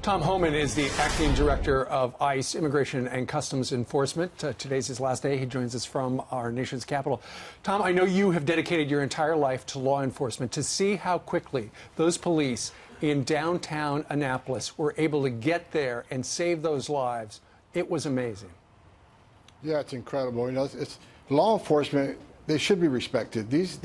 Tom Homan is the acting director of ICE, Immigration and Customs Enforcement. Today's his last day. He joins us from our nation's capital. Tom, I know you have dedicated your entire life to law enforcement. To see how quickly those police in downtown Annapolis were able to get there and save those lives, it was amazing. Yeah, it's incredible. You know, it's law enforcement. They should be respected. These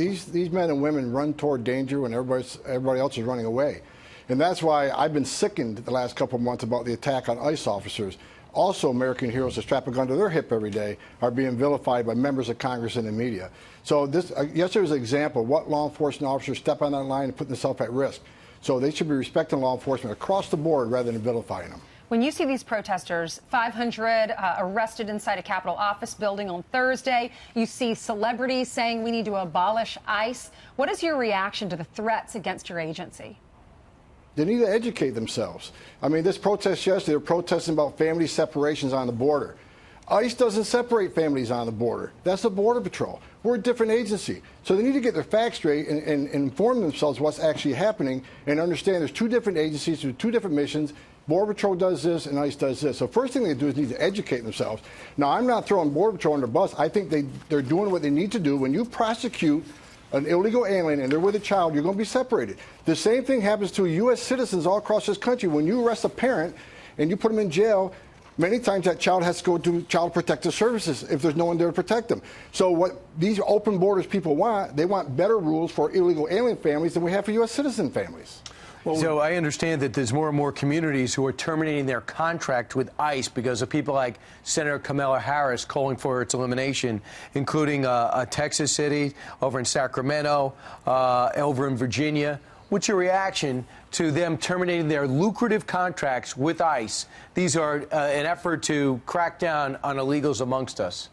men and women run toward danger when everybody else is running away. And that's why I've been sickened the last couple of months about the attack on ICE officers. Also, American heroes that strap a gun to their hip every day are being vilified by members of Congress and the media. So this, yesterday was an example of what law enforcement officers step on that line and put themselves at risk. So they should be respecting law enforcement across the board rather than vilifying them. When you see these protesters, 500 arrested inside a Capitol office building on Thursday, you see celebrities saying we need to abolish ICE. What is your reaction to the threats against your agency? They need to educate themselves. I mean, this protest yesterday, they were protesting about family separations on the border. ICE doesn't separate families on the border. That's the Border Patrol. We're a different agency. So they need to get their facts straight and inform themselves what's actually happening and understand there's two different agencies with two different missions. Border Patrol does this and ICE does this. So first thing they do is need to educate themselves. Now, I'm not throwing Border Patrol under the bus. I think they're doing what they need to do. When you prosecute an illegal alien and they're with a child, you're going to be separated. The same thing happens to U.S. citizens all across this country. When you arrest a parent and you put them in jail, many times that child has to go to Child Protective Services if there's no one there to protect them. So what these open borders people want, they want better rules for illegal alien families than we have for U.S. citizen families. So I understand that there's more and more communities who are terminating their contract with ICE because of people like Senator Kamala Harris calling for its elimination, including Texas City, over in Sacramento, over in Virginia. What's your reaction to them terminating their lucrative contracts with ICE? These are an effort to crack down on illegals amongst us.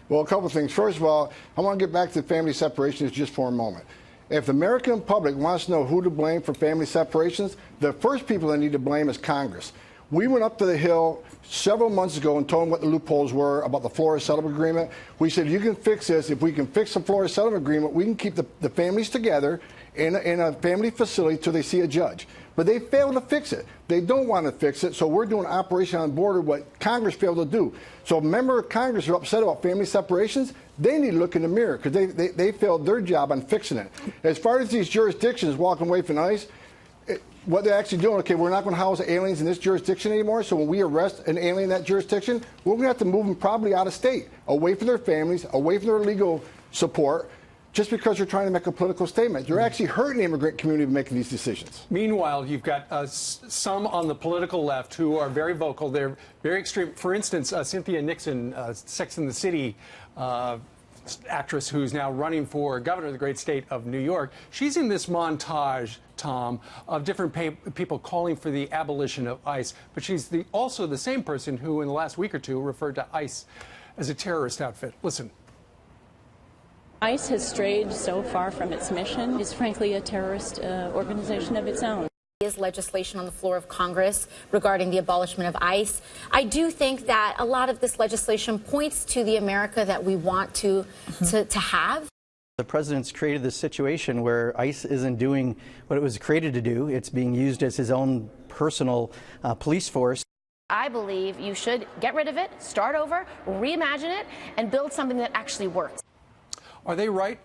Well, a couple of things. First of all, I want to get back to family separations just for a moment. If the American public wants to know who to blame for family separations, the first people that need to blame is Congress. We went up to the Hill several months ago and told them what the loopholes were about the Florida settlement agreement. We said, you can fix this. If we can fix the Florida settlement agreement, we can keep the families together in a family facility till they see a judge. But they failed to fix it. They don't want to fix it, so we're doing Operation on the Border, what Congress failed to do. So members of Congress are upset about family separations. They need to look in the mirror because they failed their job on fixing it. As far as these jurisdictions walking away from ICE, what they're actually doing, okay, we're not going to house aliens in this jurisdiction anymore, so when we arrest an alien in that jurisdiction, we're going to have to move them probably out of state, away from their families, away from their legal support, just because you're trying to make a political statement. You're actually hurting the immigrant community making these decisions. Meanwhile, you've got some on the political left who are very vocal. They're very extreme. For instance, Cynthia Nixon, Sex and the City actress who's now running for governor of the great state of New York. She's in this montage, Tom, of different people calling for the abolition of ICE. But she's also the same person who in the last week or two referred to ICE as a terrorist outfit. Listen. ICE has strayed so far from its mission. It's frankly a terrorist organization of its own. Is legislation on the floor of Congress regarding the abolishment of ICE. I do think that a lot of this legislation points to the America that we want to have. The president's created this situation where ICE isn't doing what it was created to do. It's being used as his own personal police force. I believe you should get rid of it, start over, reimagine it, and build something that actually works. Are they right?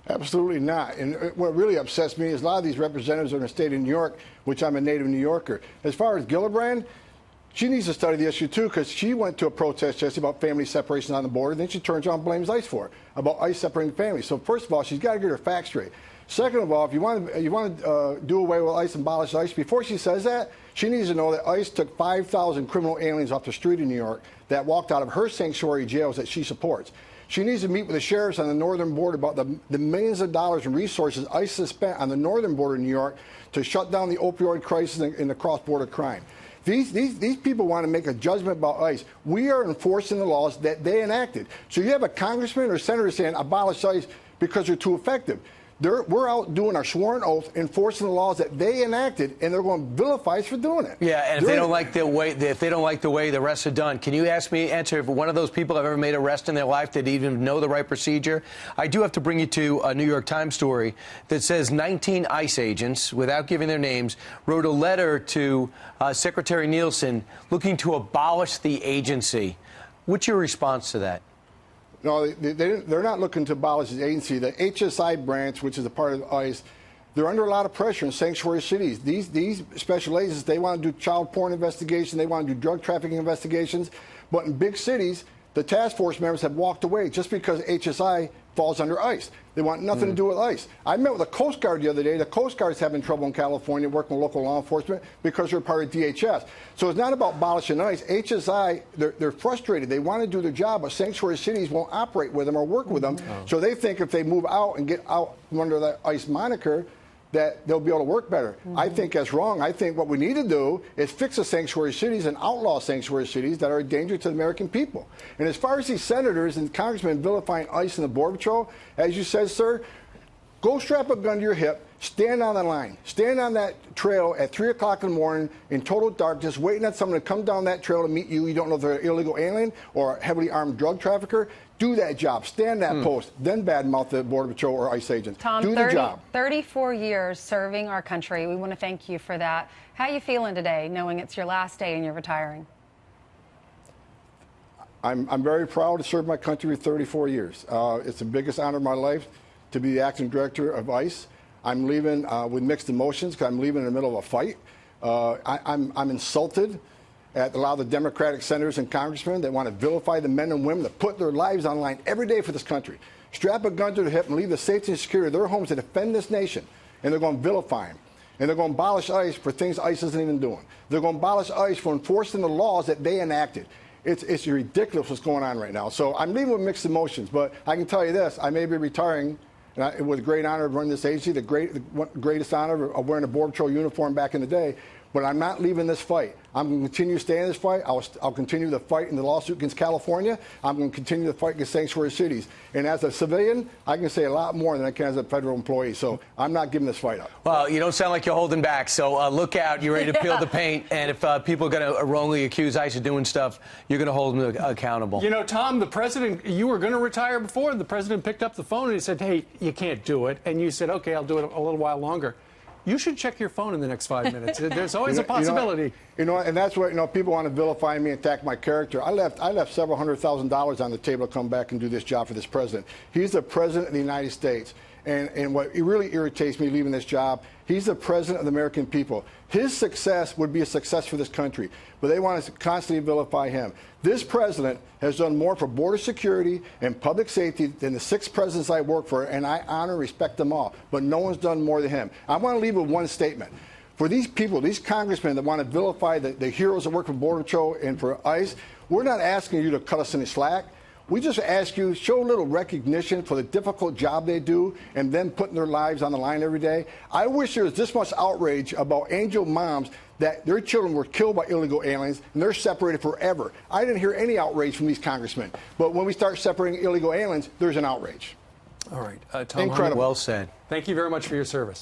Absolutely not. And what really upsets me is a lot of these representatives are in the state of New York, which I'm a native New Yorker. As far as Gillibrand, she needs to study the issue, too, because she went to a protest yesterday about family separation on the border. Then she turns around and blames ICE for it, about ICE separating families. So first of all, she's got to get her facts straight. Second of all, if you want to do away with ICE and abolish ICE, before she says that, she needs to know that ICE took 5,000 criminal aliens off the street in New York that walked out of her sanctuary jails that she supports. She needs to meet with the sheriffs on the northern border about the millions of dollars in resources ICE has spent on the northern border of New York to shut down the opioid crisis and the cross-border crime. These people want to make a judgment about ICE. We are enforcing the laws that they enacted. So you have a congressman or senator saying abolish ICE because they're too effective. We're out doing our sworn oath, enforcing the laws that they enacted, and they're going to vilify us for doing it. Yeah, and if they don't like the way the arrests are done, can you answer if one of those people have ever made an arrest in their life that even know the right procedure? I do have to bring you to a New York Times story that says 19 ICE agents, without giving their names, wrote a letter to Secretary Nielsen looking to abolish the agency. What's your response to that? No, they're not looking to abolish the agency. The HSI branch, which is a part of ICE, they're under a lot of pressure in sanctuary cities. These special agents, they want to do child porn investigations, they want to do drug trafficking investigations. But in big cities, the task force members have walked away just because HSI falls under ICE. They want nothing to do with ICE. I met with the Coast Guard the other day. The Coast Guard is having trouble in California working with local law enforcement because they're part of DHS. So it's not about abolishing ICE. HSI, they're frustrated. They want to do their job, but sanctuary cities won't operate with them or work with them. So they think if they move out and get out from under that ICE moniker, that they'll be able to work better. I think that's wrong. I think what we need to do is fix the sanctuary cities and outlaw sanctuary cities that are a danger to the American people. And as far as these senators and congressmen vilifying ICE and the Border Patrol, as you said, sir, go strap a gun to your hip, stand on the line, stand on that trail at 3 o'clock in the morning in total darkness, waiting on someone to come down that trail to meet you. You don't know if they're an illegal alien or a heavily armed drug trafficker. Do that job. Stand that post. Then badmouth the Border Patrol or ICE agents. Tom, do the job. 34 years serving our country. We want to thank you for that. How are you feeling today, knowing it's your last day and you're retiring? I'm very proud to serve my country for 34 years. It's the biggest honor of my life to be the acting director of ICE. I'm leaving with mixed emotions because I'm leaving in the middle of a fight. I'm insulted at a lot of the Democratic senators and congressmen that want to vilify the men and women that put their lives on the line every day for this country. Strap a gun to their hip and leave the safety and security of their homes to defend this nation. And they're going to vilify them. And they're going to abolish ICE for things ICE isn't even doing. They're going to abolish ICE for enforcing the laws that they enacted. It's ridiculous what's going on right now. So I'm leaving with mixed emotions. But I can tell you this, I may be retiring with a great honor of running this agency, the greatest honor of wearing a Border Patrol uniform back in the day. But I'm not leaving this fight. I'm going to continue to stay in this fight. I'll continue the fight in the lawsuit against California. I'm going to continue the fight against sanctuary cities. And as a civilian, I can say a lot more than I can as a federal employee. So I'm not giving this fight up. Well, you don't sound like you're holding back. So look out. You're ready to peel the paint. And if people are going to wrongly accuse ICE of doing stuff, you're going to hold them accountable. You know, Tom, the president, you were going to retire before. The president picked up the phone and he said, hey, you can't do it. And you said, OK, I'll do it a little while longer. You should check your phone in the next 5 minutes. There's always a possibility. And that's what, people want to vilify me and attack my character. I left several $100,000 on the table to come back and do this job for this president. He's the president of the United States. And what really irritates me leaving this job, he's the president of the American people. His success would be a success for this country, but they want to constantly vilify him. This president has done more for border security and public safety than the 6 presidents I worked for, and I honor and respect them all, but no one's done more than him. I want to leave with one statement. For these people, these congressmen that want to vilify the heroes that work for Border Patrol and for ICE, we're not asking you to cut us any slack. We just ask you, show a little recognition for the difficult job they do and then putting their lives on the line every day. I wish there was this much outrage about angel moms that their children were killed by illegal aliens and they're separated forever. I didn't hear any outrage from these congressmen. But when we start separating illegal aliens, there's an outrage. All right. Tom, incredible. Well said. Thank you very much for your service.